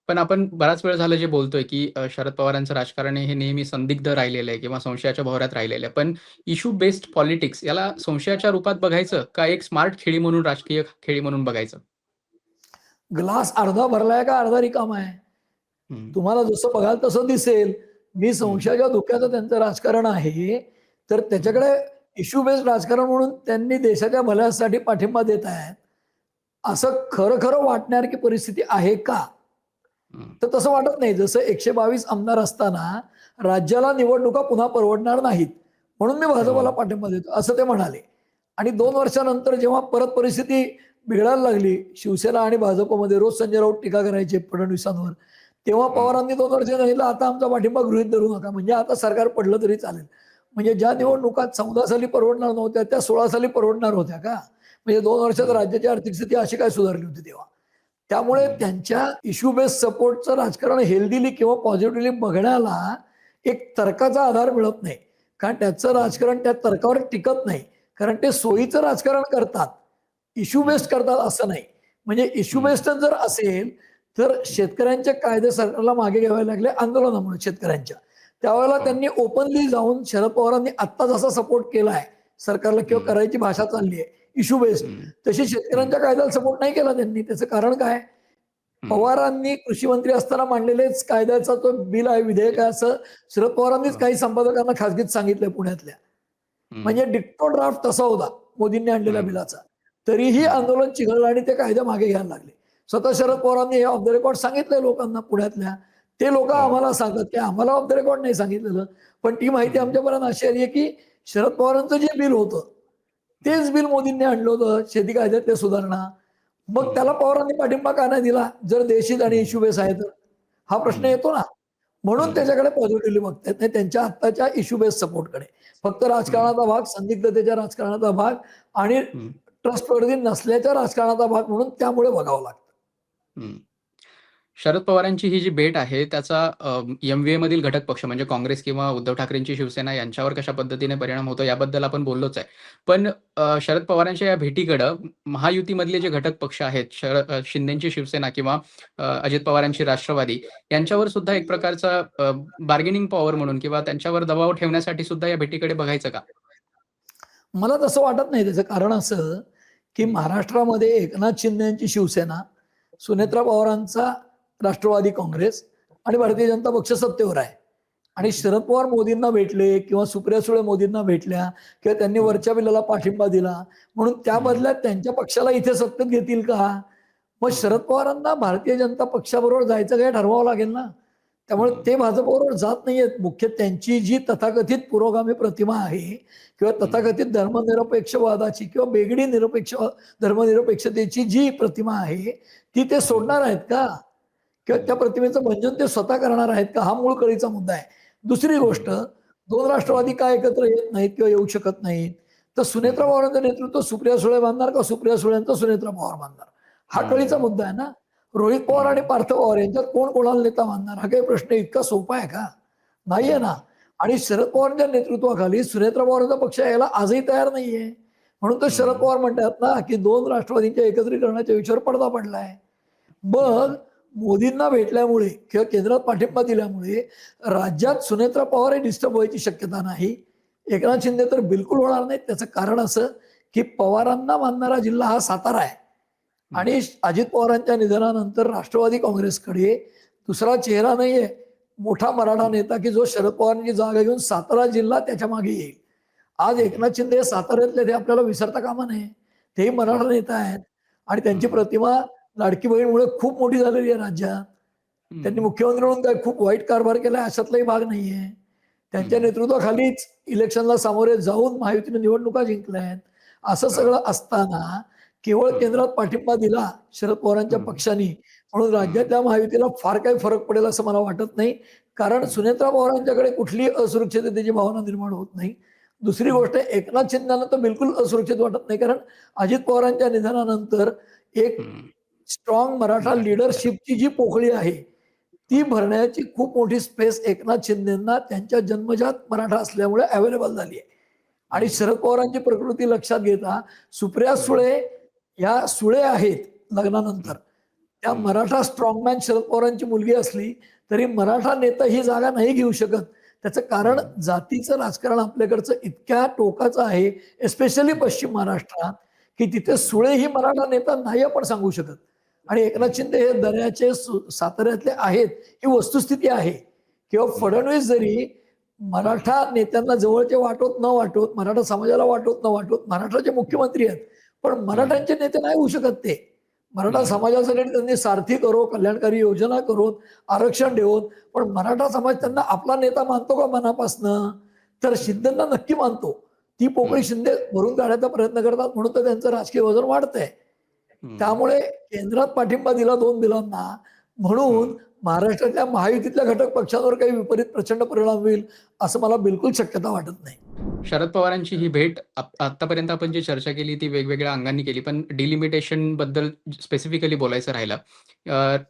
पण आपण बराच वेळ झालं जे बोलतोय, की शरद पवारांचं राजकारण हे नेहमी संदिग्ध राहिलेलं आहे किंवा संशयाच्या भोवऱ्यात राहिलेलं आहे. पण इश्यू बेस्ड पॉलिटिक्स याला संशयाच्या रूपात बघायचं का एक स्मार्ट खेळी म्हणून, राजकीय खेळी म्हणून बघायचं? ग्लास अर्धा भरलाय का अर्धा रिकामा आहे? हं, तुम्हाला जसं बघाल तसं दिसेल. मी हं, संशयाच्या धोक्याचं त्यांचं राजकारण आहे. तर हं, त्याच्याकडे इश्यू बेस्ड राजकारण म्हणून त्यांनी देशाच्या भल्यासाठी पाठिंबा देत आहेत. असं खरं-खरं वाटण्यासारखी परिस्थिती आहे का? हं, तर तसं वाटत नाही. जसं 122 आमदार असताना राज्याला निवडणुका पुन्हा परवडणार नाहीत. म्हणून मी भाजपला हं, पाठिंबा देतो, असं ते म्हणाले. आणि 2 वर्षानंतर जेव्हा परत परिस्थिती बिघडायला लागली, शिवसेना आणि भाजपमध्ये रोज संजय राऊत टीका करायचे फडणवीसांवर. तेव्हा हं, पवारांनी 2 वर्ष सांगितलं, "आता आमचा पाठिंबा गृहीत धरू नका. म्हणजे आता सरकार पडलं तरी चालेल." म्हणजे ज्या हं, निवडणुका 14 साली परवडणार नव्हत्या, त्या 16 साली परवडणार होत्या का? म्हणजे 2 वर्षात हं, राज्याची आर्थिक स्थिती अशी काय सुधारली होती तेव्हा? त्यामुळे हं, त्यांच्या इश्यू बेस्ड सपोर्टचं राजकारण हेल्दीली किंवा पॉझिटिव्हली बघण्याला एक तर्काचा आधार मिळत नाही. कारण त्याचं हं, राजकारण त्या तर्कावर टिकत नाही. कारण ते हं, सोयीचं राजकारण करतात. इश्यू हं, बेस्ड करतात असं नाही. म्हणजे इश्यू हं, बेस्डच जर असेल, तर शेतकऱ्यांचे कायदे सरकारला मागे घ्यावे लागले आंदोलनामुळे शेतकऱ्यांच्या. त्यावेळेला हो, त्यांनी ओपनली जाऊन शरद पवारांनी आत्ता जसा सपोर्ट केलाय सरकारला किंवा हं, करायची भाषा चालली आहे इश्यू बेस्ड, हं, तशी हं, शेतकऱ्यांच्या कायद्याला सपोर्ट नाही केला त्यांनी. त्याचं कारण काय? हं, पवारांनी कृषी मंत्री असताना मांडलेलेच कायद्याचा तो बिल आहे, विधेयक आहे असं शरद पवारांनीच हो, काही संपादकांना खासगीत सांगितलंय पुण्यातल्या. हं, म्हणजे डिक्टो ड्राफ्ट तसा होता मोदींनी आणलेल्या हं, बिलाचा. तरीही हं, आंदोलन चिघळलं आणि ते कायदे मागे घ्यायला लागले. स्वतः शरद हं, पवारांनी हे ऑफ द रेकॉर्ड सांगितलंय लोकांना पुण्यातल्या. ते लोकं हो, आम्हाला सांगतात, की आम्हाला ऑफ द रेकॉर्ड नाही सांगितलेलं. पण ती माहिती हं, आमच्यापर्यंत अशी आली आहे, की शरद पवारांचं जे बिल होतं, हं, तेच बिल मोदींनी आणलं होतं शेती कायद्यातल्या सुधारणा. मग त्याला हं, पवारांनी पाठिंबा का नाही दिला? जर देशी आणि हं, इश्यू बेस आहे तर? हा प्रश्न हं, येतो ना. म्हणून हं, त्याच्याकडे पॉझिटिव्हली बघतायत. नाही त्यांच्या आत्ताच्या इश्यू बेस सपोर्टकडे. फक्त हं, राजकारणाचा भाग, संदिग्धतेच्या राजकारणाचा भाग आणि हं, ट्रस्टवर्दी नसल्याच्या राजकारणाचा भाग म्हणून त्यामुळे बघावं लागतं. हं. शरद पवारांची ही जी भेट आहे त्याचा एम-व्ही-एमधील घटक पक्ष म्हणजे काँग्रेस किंवा उद्धव ठाकरेंची शिवसेना यांच्यावर कशा पद्धतीने परिणाम होतो याबद्दल आपण बोललोच आहे. पण शरद पवारांच्या या भेटीकडं महायुतीमधले जे घटक पक्ष आहेत, शिंदेची शिवसेना किंवा अजित पवारांची राष्ट्रवादी यांच्यावर सुद्धा एक प्रकारचा बार्गेनिंग पॉवर म्हणून किंवा त्यांच्यावर दबाव ठेवण्यासाठी सुद्धा या भेटीकडे बघायचं का? मला तसं वाटत नाही. त्याचं कारण असं, की हं, महाराष्ट्रामध्ये एकनाथ शिंदे यांची शिवसेना, हं, सुनेत्रा पवारांचा राष्ट्रवादी काँग्रेस आणि हं, भारतीय जनता पक्ष सत्तेवर आहे. आणि हं, शरद पवार मोदींना भेटले किंवा सुप्रिया सुळे मोदींना भेटल्या किंवा त्यांनी हं, वरच्या बिलाला पाठिंबा दिला. म्हणून त्या हं, बदल्यात त्यांच्या पक्षाला इथे सत्तेत घेतील का? मग हं, शरद पवारांना भारतीय जनता पक्षाबरोबर जायचं काय ठरवावं लागेल ना. त्यामुळे हं, ते भाजपबरोबर जात नाहीयेत. मुख्य त्यांची जी तथाकथित पुरोगामी प्रतिमा आहे किंवा हं, तथाकथित धर्मनिरपेक्षवादाची किंवा बेगडी धर्मनिरपेक्षतेची जी प्रतिमा आहे, ती ते हं, सोडणार आहेत का? किंवा त्या हं, प्रतिमेचं भंजन ते स्वतः करणार आहेत का? हा मूळ कळीचा मुद्दा आहे. दुसरी गोष्ट, हं, 2 राष्ट्रवादी हं, का एकत्र येत नाहीत किंवा येऊ शकत नाहीत? तर सुनेत्रा हं, पवारांचं नेतृत्व सुप्रिया सुळे बांधणार का सुप्रिया सुळेंचं सुनेत्रा पवार बांधणार? हा कळीचा हं, मुद्दा आहे ना. रोहित पवार आणि हं, पार्थ पवार यांच्यात कोण कोणाला नेता बांधणार? हा काही प्रश्न इतका सोपा आहे का? नाहीये ना. हं, आणि शरद पवारांच्या नेतृत्वाखाली सुनेत्रा पवारांचा पक्ष यायला आजही तयार नाहीये. म्हणून तर शरद हं, पवार म्हणतात ना, की 2 राष्ट्रवादींच्या एकत्रीकरणाच्या विषयावर पडदा पडलाय. मग हं, मोदींना भेटल्यामुळे किंवा केंद्रात पाठिंबा दिल्यामुळे राज्यात सुनेत्रा पवार हे डिस्टर्ब व्हायची शक्यता नाही. एकनाथ शिंदे तर बिलकुल होणार नाहीत. त्याचं कारण असं, की पवारांना मानणारा जिल्हा हा सातारा आहे. हं, आणि अजित पवारांच्या निधनानंतर राष्ट्रवादी काँग्रेसकडे दुसरा चेहरा नाहीये. मोठा मराठा हं, नेता, की जो शरद पवारांची जागा घेऊन सातारा जिल्हा त्याच्या मागे येईल. आज हं, एकनाथ शिंदे हे साताऱ्यातले ते आपल्याला विसरता कामा नये. तेही मराठा हो. नेता आहेत आणि त्यांची हं, प्रतिमा लाडकी बहीणमुळे खूप मोठी झालेली आहे राज्यात. त्यांनी हं, मुख्यमंत्री म्हणून काय खूप वाईट कारभार केलाय अशातलाही भाग नाहीये. त्यांच्या हं, नेतृत्वाखालीच इलेक्शनला सामोरे जाऊन महायुतीने निवडणुका जिंकल्या आहेत. असं बरोबर. सगळं असताना केवळ हं, केंद्रात पाठिंबा दिला शरद पवारांच्या हं, पक्षाने म्हणून हं, राज्यातल्या महायुतीला फार काही फरक पडेल असं मला वाटत नाही. कारण हं, सुनेत्रा पवारांच्याकडे कुठलीही असुरक्षिततेची भावना निर्माण होत नाही. दुसरी हं, गोष्ट एकनाथ शिंदेना तर बिलकुल असुरक्षित वाटत नाही. कारण अजित पवारांच्या निधनानंतर एक हं. स्ट्रॉंग मराठा बरोबर, बरोबर. लीडरशिपची जी पोकळी आहे, ती हं, भरण्याची खूप मोठी स्पेस एकनाथ शिंदेंना त्यांच्या जन्मजात मराठा असल्यामुळे अवेलेबल झाली आहे. आणि हं, शरद पवारांची प्रकृती लक्षात घेता सुप्रिया हं, सुळे ह्या सुळे आहेत हं, लग्नानंतर. त्या हं, मराठा स्ट्रॉंगमॅन शरद पवारांची मुलगी असली तरी मराठा नेता ही जागा नाही घेऊ शकत. त्याचं कारण हं, जातीचं राजकारण आपल्याकडचं इतक्या टोकाचं आहे, एस्पेशली हं, पश्चिम महाराष्ट्रात, की तिथे हं, सुळे ही मराठा नेता नाही आपण सांगू शकत. आणि एकनाथ हं, शिंदे हे दर्याचे साताऱ्यातले आहेत, ही वस्तुस्थिती आहे. किंवा बरोबर. फडणवीस जरी हं, मराठा नेत्यांना जवळचे वाटोत न वाटोत, मराठा समाजाला वाटोत न वाटोत, महाराष्ट्राचे हं, मुख्यमंत्री आहेत. पण हं, मराठ्यांचे नेते नाही होऊ शकत ते. मराठा बरोबर. समाजासाठी त्यांनी सारथी करो, कल्याणकारी योजना करोत, आरक्षण हं, देवोत. पण मराठा समाज त्यांना आपला नेता मानतो का मनापासनं? तर हं, शिंदेंना नक्की मानतो. ती पोकळी हं, शिंदे भरून काढण्याचा प्रयत्न करतात म्हणून तर त्यांचं राजकीय वजन वाढतंय. हं, त्यामुळे केंद्रात पाठिंबा दिला 2 बिलांना हं. म्हणून महाराष्ट्रातल्या महायुतीतल्या घटक पक्षांवर काही विपरीत प्रचंड परिणाम होईल, असं मला बिलकुल शक्यता वाटत नाही. शरद पवारांची ही भेट आत्तापर्यंत आपण जी चर्चा केली ती वेगवेगळ्या अंगांनी केली. पण डिलिमिटेशनबद्दल स्पेसिफिकली बोलायचं राहिलं.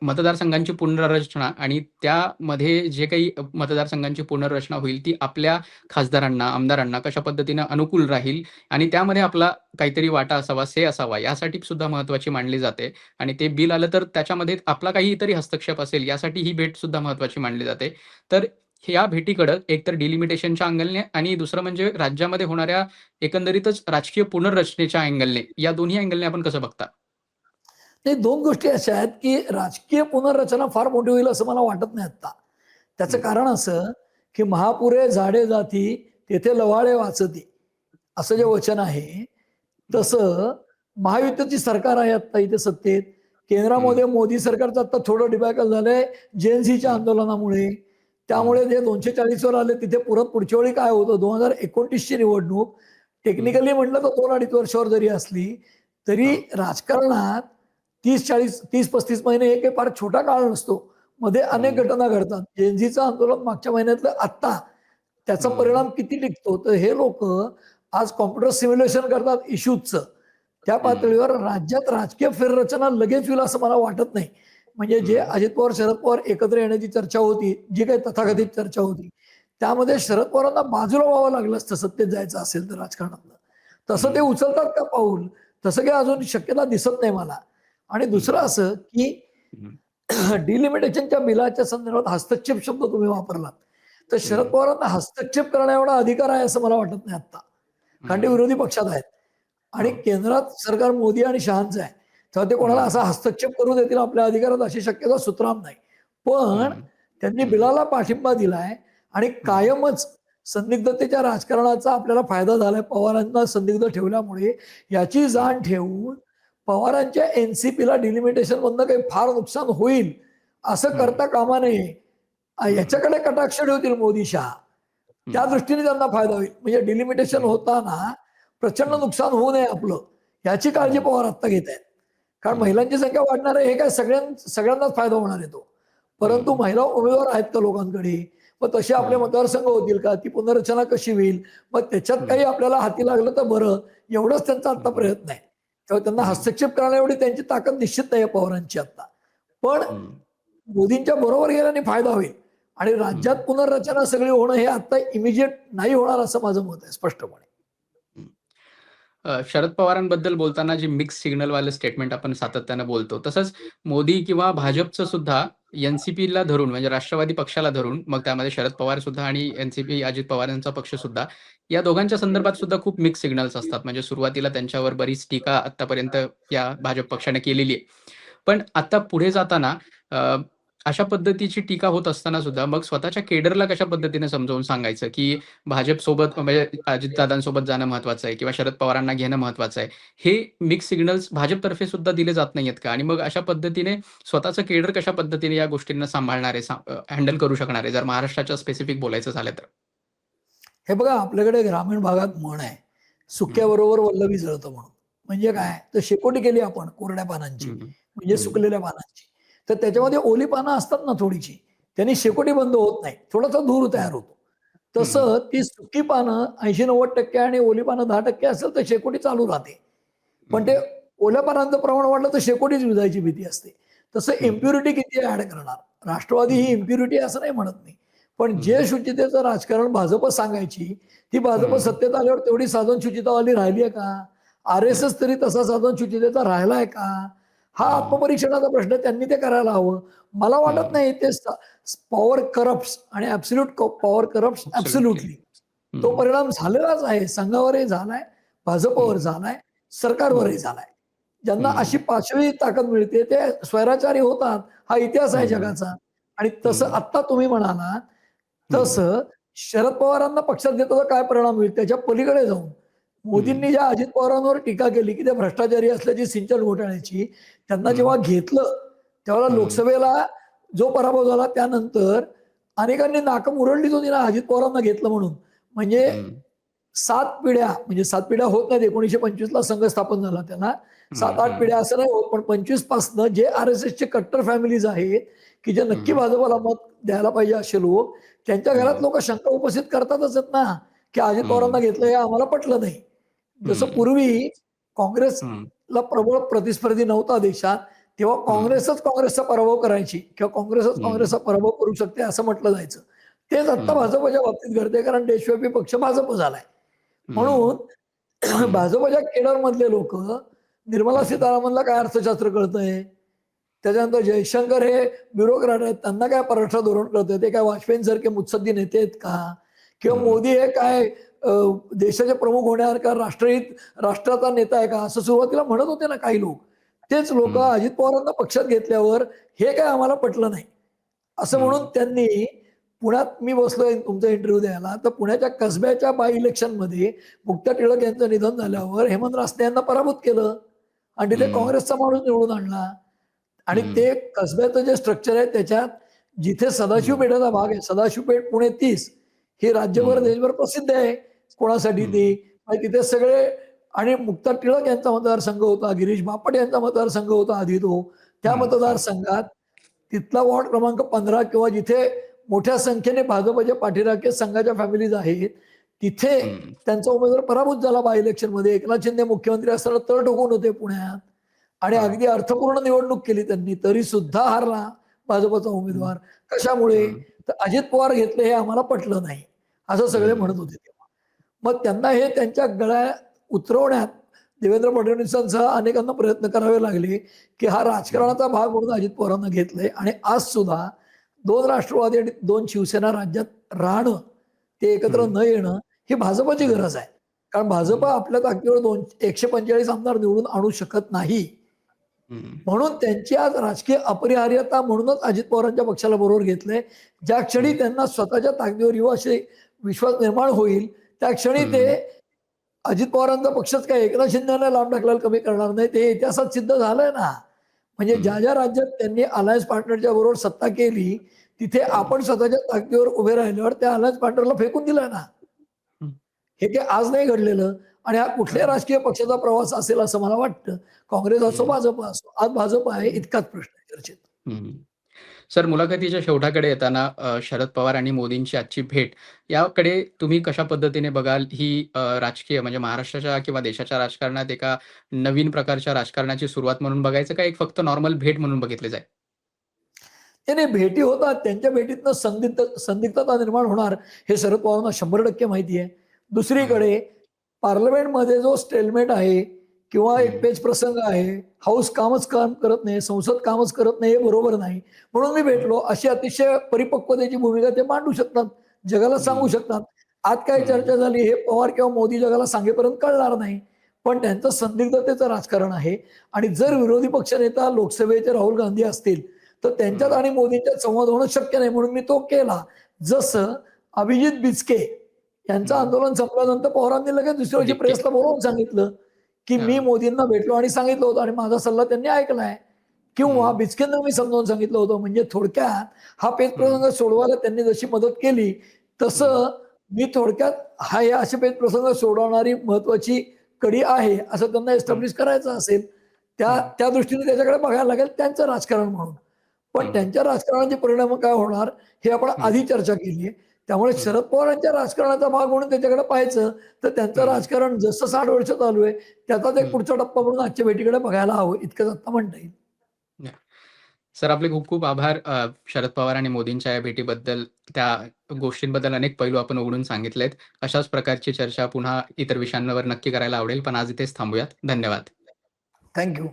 मतदारसंघांची पुनर्रचना आणि त्यामध्ये जे काही मतदारसंघांची पुनर्रचना होईल ती आपल्या खासदारांना, आमदारांना कशा पद्धतीनं अनुकूल राहील आणि त्यामध्ये आपला काहीतरी वाटा असावा, से असावा यासाठी सुद्धा महत्त्वाची मानली जाते आणि ते बिल आलं तर त्याच्यामध्ये आपला काहीतरी हस्तक्षेप असेल यासाठी ही भेट सुद्धा महत्त्वाची मानली जाते. तर ह्या भेटीकडं एकतर डिलिमिटेशनच्या अँगलने आणि दुसरं म्हणजे राज्यामध्ये होणाऱ्या एकंदरीतच राजकीय पुनर्रचनेच्या अँगलने, या दोन्ही अँगलने आपण कसं बघता? ते 2 गोष्टी अशा आहेत, की राजकीय पुनर्रचना फार मोठी होईल असं मला वाटत नाही आत्ता. त्याचं हं, कारण असं, की "महापुरे झाडे जाती, तेथे लवाळे वाचती." असं जे हं, वचन आहे, हं, तसं महायुतीची सरकार आहे आत्ता इथे सत्तेत. हं, केंद्रामध्ये मोदी सरकारचं आता थोडं डिबॅकल झालंय जेन-झीच्या हं, आंदोलनामुळे. हं, त्यामुळे जे 240 वर आले तिथे परत पुढच्या वेळी काय होतं 2029 ची निवडणूक हं, टेक्निकली म्हटलं तर 2-2.5 वर्षावर जरी असली, तरी हां, राजकारणात 30-40 30-35 महिने हे काही फार छोटा काळ नसतो. मध्ये अनेक हं, घटना घडतात. जेन-झीचं आंदोलन मागच्या महिन्यातलं आत्ता, त्याचा हं, परिणाम किती टिकतो? तर हे लोकं आज कॉम्प्युटर सिम्युलेशन करतात इश्यूजचं. त्या हं, पातळीवर राज्यात राजकीय फेररचना लगेच होईल असं मला वाटत नाही. म्हणजे जे हं, अजित पवार, शरद पवार एकत्र येण्याची चर्चा होती, जी काही हं, तथाकथित चर्चा होती, त्यामध्ये शरद पवारांना बाजूला व्हावं लागलं असतं सत्तेत जायचं असेल तर राजकारणातनं. तसं ते हं, उचलतात का पाऊल? तसं काही अजून शक्यता दिसत नाही मला. आणि दुसरं बरोबर. असं, की हं, डिलिमिटेशनच्या बिलाच्या संदर्भात हस्तक्षेप शब्द तुम्ही वापरलात. तर शरद हं, पवारांना हस्तक्षेप करण्याएवढा अधिकार आहे असं मला वाटत नाही आत्ता. कारण ते हं, विरोधी पक्षात आहेत. आणि हो, केंद्रात सरकार मोदी आणि शहांचं आहे. तेव्हा ते कोणाला हं, असा हस्तक्षेप करू देतील आपल्या अधिकारात अशी शक्यता सुतराम नाही. पण हं, त्यांनी हं, बिलाला पाठिंबा दिलाय आणि हं, कायमच संदिग्धतेच्या राजकारणाचा आपल्याला फायदा झालाय पवारांना संदिग्ध ठेवल्यामुळे याची हं, जाण ठेवून पवारांच्या एन-सी-पीला डिलिमिटेशनमधनं काही फार नुकसान होईल असं हं, करता कामा नये. हं, याच्याकडे कटाक्ष ठेवतील मोदी शहा. त्या हं, दृष्टीने त्यांना फायदा होईल. म्हणजे डिलिमिटेशन हं, होताना प्रचंड हं, नुकसान होऊ नये आपलं, याची काळजी हं, पवार आत्ता घेत आहेत. कारण हं, महिलांची संख्या वाढणार आहे हे काय सगळ्यांनाच फायदा होणार आहे तो. परंतु हं, महिला उमेदवार आहेत का लोकांकडे? मग तसे आपले हं, मतदारसंघ होतील का? ती पुनर्रचना कशी होईल? मग त्याच्यात हं, काही आपल्याला हाती लागलं तर बरं, एवढंच त्यांचा आत्ता हं, प्रयत्न आहे. तेव्हा त्यांना हं, हस्तक्षेप करण्याएवढी त्यांची ताकद निश्चित नाही आहे पवारांची आत्ता. पण हं, मोदींच्या बरोबर गेल्याने फायदा होईल आणि राज्यात हं. पुनर्रचना सगळी होणं हे आता इमिजिएट नाही होणार असं माझं मत आहे स्पष्टपणे. शरद पवारांबद्दल बोलताना जे मिक्स सिग्नलवालं स्टेटमेंट आपण सातत्यानं बोलतो. तसंच मोदी किंवा भाजपचं सुद्धा एन-सी-पीला धरून म्हणजे राष्ट्रवादी पक्षाला धरून, मग त्यामध्ये शरद पवार सुद्धा आणि एन-सी-पी अजित पवार यांचा पक्ष सुद्धा, या दोघांच्या संदर्भात सुद्धा खूप मिक्स सिग्नल्स असतात. म्हणजे सुरुवातीला त्यांच्यावर बरीच टीका आत्तापर्यंत या भाजप पक्षाने केलेली आहे. पण आता पुढे जाताना अशा पद्धतीची टीका होत असताना सुद्धा मग स्वतःच्या केडरला कशा पद्धतीने समजावून सांगायचं, की भाजपसोबत म्हणजे अजितदादांसोबत जाणं महत्त्वाचं आहे किंवा शरद पवारांना घेणं महत्त्वाचं आहे. हे मिक्स सिग्नल्स भाजपतर्फे सुद्धा दिले जात नाहीयेत का? आणि मग अशा पद्धतीने स्वतःचं केडर कशा पद्धतीने या गोष्टींना सांभाळणार आहे, हँडल करू शकणार आहे, जर महाराष्ट्राच्या स्पेसिफिक बोलायचं झालं तर? हे बघा आपल्याकडे ग्रामीण भागात म्हण आहे. सुक्याबरोबर वल्लभी जळतं म्हणून. म्हणजे काय? तर शेकोटी केली आपण कोरड्या पानांची, हं, म्हणजे हं, सुकलेल्या पानांची. तर त्याच्यामध्ये ओली पानं असतात ना थोडीशी, त्यांनी शेकोटी बंद होत नाही. थोडासा धूर हं, तयार होतो. हं, तसं ती सुकी पानं 80-90% आणि ओली पानं 10% असेल तर शेकोटी चालू राहते. पण ते हं, ओल्या पानांचं प्रमाण वाढलं तर शेकोटीच विजायची भीती असते. तसं हं, इम्प्युरिटी किती ॲड करणार? राष्ट्रवादी ही हं, इम्प्युरिटी असं नाही म्हणत मी. पण हं, जे शुचितेचं राजकारण भाजप सांगायची, ती भाजप हं, सत्तेत आल्यावर तेवढी साधन शुचितावाली राहिली आहे का? हं, आर-एस-एस तरी तसा साधन शुचितेचा राहिला आहे का? हा हं, आत्मपरीक्षणाचा प्रश्न आहे. त्यांनी ते करायला हवं. मला वाटत हं. नाही ते पॉवर करप्ट्स आणि absolute power corrupts absolutely. Absolutely. तो हं, परिणाम झालेलाच आहे. संघावरही झालाय, भाजपवर हं, झालाय, सरकारवरही हं, झालाय. ज्यांना अशी हं, 5वी ताकद मिळते ते स्वैराचारी होतात. हा इतिहास आहे हं, जगाचा. आणि तसं हं, आत्ता तुम्ही म्हणालात, हं, तसं शरद पवारांना पक्षात घेतल्याचा काय परिणाम होईल? त्याच्या पलीकडे जाऊन हं, मोदींनी ज्या अजित पवारांवर टीका केली, की ते भ्रष्टाचारी असल्याची सिंचन घोटाळ्याची, त्यांना हं, जेव्हा घेतलं, तेव्हा हं, लोकसभेला जो पराभव झाला त्यानंतर अनेकांनी नाकं मुरडलीच होती ना अजित पवारांना घेतलं म्हणून. म्हणजे हं, 7 पिढ्या म्हणजे 7 पिढ्या होत नाहीत. 1925 ला संघ स्थापन झाला त्याला. हं, 7-8 हं, पिढ्या असं नाही होत. पण 25 पासनं जे आर-एस-एसचे कट्टर फॅमिलीज आहेत, की जे नक्की हं, भाजपला मत द्यायला पाहिजे असे लोक, त्यांच्या घरात हं, लोकं शंका उपस्थित करतातच आहेत ना, की अजित पवारांना हं, घेतलं हे आम्हाला पटलं नाही. जसं हं, पूर्वी हं, काँग्रेसला प्रबळ प्रतिस्पर्धी नव्हता देशात, तेव्हा हं, काँग्रेसचा पराभव करायची किंवा हं, काँग्रेसचा पराभव करू शकते असं म्हटलं जायचं. तेच आत्ता हं, भाजपच्या बाबतीत घडतंय कारण देशव्यापी पक्ष भाजप झालाय. हं, म्हणून भाजपच्या केडरमधले लोकं निर्मला हं, सीतारामनला काय अर्थशास्त्र कळतंय? त्याच्यानंतर जयशंकर हे ब्युरोक्रॅट आहेत. त्यांना काय परराष्ट्र धोरण कळतंय? ते काय वाजपेयींसारखे मुत्सद्दी नेते आहेत का? किंवा हं, मोदी हे काय अ, देशाचे प्रमुख होण्यासारखा राष्ट्राचा नेता आहे का? असं सुरुवातीला म्हणत होते ना काही लोक. तेच लोकं हं, अजित पवारांना पक्षात घेतल्यावर हे काय आम्हाला पटलं नाही. असं म्हणून हं, त्यांनी पुण्यात मी बसलोय तुमचा इंटरव्ह्यू द्यायला, तर पुण्याच्या कसब्याच्या बाय इलेक्शनमध्ये मुक्ता टिळक यांचं निधन झाल्यावर हेमंत रासने यांना पराभूत केलं आणि तिथे हं, काँग्रेसचा माणूस निवडून आणला. आणि हं, ते कसब्याचं जे स्ट्रक्चर आहे त्याच्यात जिथे सदाशिव हं, पेठेचा भाग आहे, सदाशिव पेठ पुणे 30 ही राज्यभर, हं, देशभर प्रसिद्ध आहे. कोणासाठी ती? हं, आणि तिथे सगळे आणि मुक्ता टिळक यांचा मतदारसंघ होता, गिरीश बापट यांचा मतदारसंघ होता आधी तो. त्या हं, हं, मतदारसंघात तिथला वॉर्ड क्रमांक 15 किंवा जिथे मोठ्या संख्येने भाजपचे पाठीराखे संघाच्या फॅमिलीज आहेत, तिथे हं, त्यांचा उमेदवार पराभूत झाला बाय इलेक्शनमध्ये. एकनाथ शिंदे मुख्यमंत्री असताना तळ ठोकून होते पुण्यात आणि हां, अगदी अर्थपूर्ण निवडणूक केली त्यांनी. तरी सुद्धा हारला भाजपचा हं, उमेदवार. कशामुळे? हं, तर अजित पवार घेतले हे आम्हाला पटलं नाही. असं सगळे हं, म्हणत होते तेव्हा. मग त्यांना हे त्यांच्या गळ्यात उतरवण्यात देवेंद्र फडणवीसांसह अनेकांना प्रयत्न करावे लागले, की हा हं, राजकारणाचा भाग म्हणून अजित पवारांना घेतलंय आणि आज सुद्धा 2 राष्ट्रवादी आणि 2 शिवसेना राज्यात राहणं, ते एकत्र हं, न येणं ही भाजपची हं, गरज आहे. कारण भाजप हं, आपल्या ताकदीवर 145 आमदार निवडून आणू शकत नाही. हं, म्हणून त्यांची आज राजकीय अपरिहार्यता म्हणूनच अजित पवारांच्या पक्षाला बरोबर घेतलंय. ज्या क्षणी हं, त्यांना स्वतःच्या ताकदीवर येऊ असे विश्वास निर्माण होईल, त्या क्षणी ते हं, अजित पवारांचा पक्षच काय एकनाथ शिंदेना लांब ढकलायला कमी करणार नाही. ते इतिहासात सिद्ध झालंय ना. म्हणजे हं, ज्या राज्यात त्यांनी अलायन्स पार्टनरच्या बरोबर सत्ता केली, तिथे हं, आपण स्वतःच्या ताकदीवर उभे राहिल्यावर त्या अलायन्स पार्टनरला फेकून दिलं ना. हं, हे काही आज नाही घडलेलं आणि हा कुठल्याही हं, राजकीय पक्षाचा प्रवास असेल असं मला वाटतं. काँग्रेस असो, हं, भाजप असो. आज भाजप आहे हं, इतकाच प्रश्न आहे चर्चेत. हं. सर मुलाखतीच्या शेवटाकडे येताना शरद पवार आणि मोदींची आजची भेट याकडे तुम्ही कशा पद्धतीने बघाल? ही राजकीय म्हणजे महाराष्ट्राच्या किंवा देशाच्या राजकारणात एका नवीन प्रकारच्या राजकारणाची सुरुवात म्हणून बघायचं का एक फक्त नॉर्मल भेट म्हणून बघितली जाईल? नाही, नाही भेटी होतात. त्यांच्या भेटीतनं संदिग्धता निर्माण होणार हे शरद पवारांना 100% माहिती आहे. हं, दुसरीकडे पार्लमेंटमध्ये जो स्टेलमेट आहे किंवा एक हं, पेच प्रसंग आहे, हाऊस काम करत नाही, संसद कामच करत नाही, हे बरोबर नाही. म्हणून मी हं, भेटलो. अशी अतिशय परिपक्वतेची भूमिका ते मांडू शकतात. जगाला सांगू हं, शकतात. आज काय हं, चर्चा झाली हे पवार किंवा मोदी जगाला सांगेपर्यंत कळणार नाही. पण त्यांचं संदिग्धतेचं राजकारण आहे आणि जर हं, विरोधी पक्षनेता लोकसभेचे राहुल गांधी असतील, तर त्यांच्यात हं, आणि मोदींच्यात संवाद होणं शक्य नाही म्हणून मी तो केला. जसं अभिजित बिचके यांचं हं. आंदोलन संपल्यानंतर पवारांनी लगेच दुसऱ्या दिवशी डिक्की. प्रेसला बोलावून सांगितलं, की मी हां. मोदींना भेटलो आणि सांगितलं होतं आणि माझा सल्ला त्यांनी ऐकलाय. किंवा हं, बिचकेंना मी समजावून सांगितलं होतं. म्हणजे थोडक्यात हा हं, पेचप्रसंग सोडवायला त्यांनी जशी मदत केली, हं, तसं मी थोडक्यात हा या असे प्रसंग सोडवणारी महत्वाची कडी आहे असं त्यांना एस्टॅब्लिश करायचं असेल त्या दृष्टीने त्याच्याकडे बघायला लागेल त्यांचं राजकारण म्हणून. पण त्यांच्या राजकारणाचे परिणाम काय होणार हे आपण आधी चर्चा केली आहे. त्यामुळे शरद पवारांच्या राजकारणाचा भाग म्हणून त्याच्याकडे पाहायचं तर त्यांचं राजकारण जसं 60 वर्ष चालू आहे त्याचाच एक पुढचा टप्पा म्हणून आजच्या भेटीकडे बघायला हवं इतकंच आता म्हणता येईल. सर आपले खूप खूप आभार. शरद पवार आणि मोदींच्या या भेटीबद्दल, त्या गोष्टींबद्दल अनेक पैलू आपण उघडून सांगितलेत. अशाच प्रकारची चर्चा पुन्हा इतर विषयांवर नक्की करायला आवडेल, पण आज इथेच थांबूयात. धन्यवाद. थँक्यू.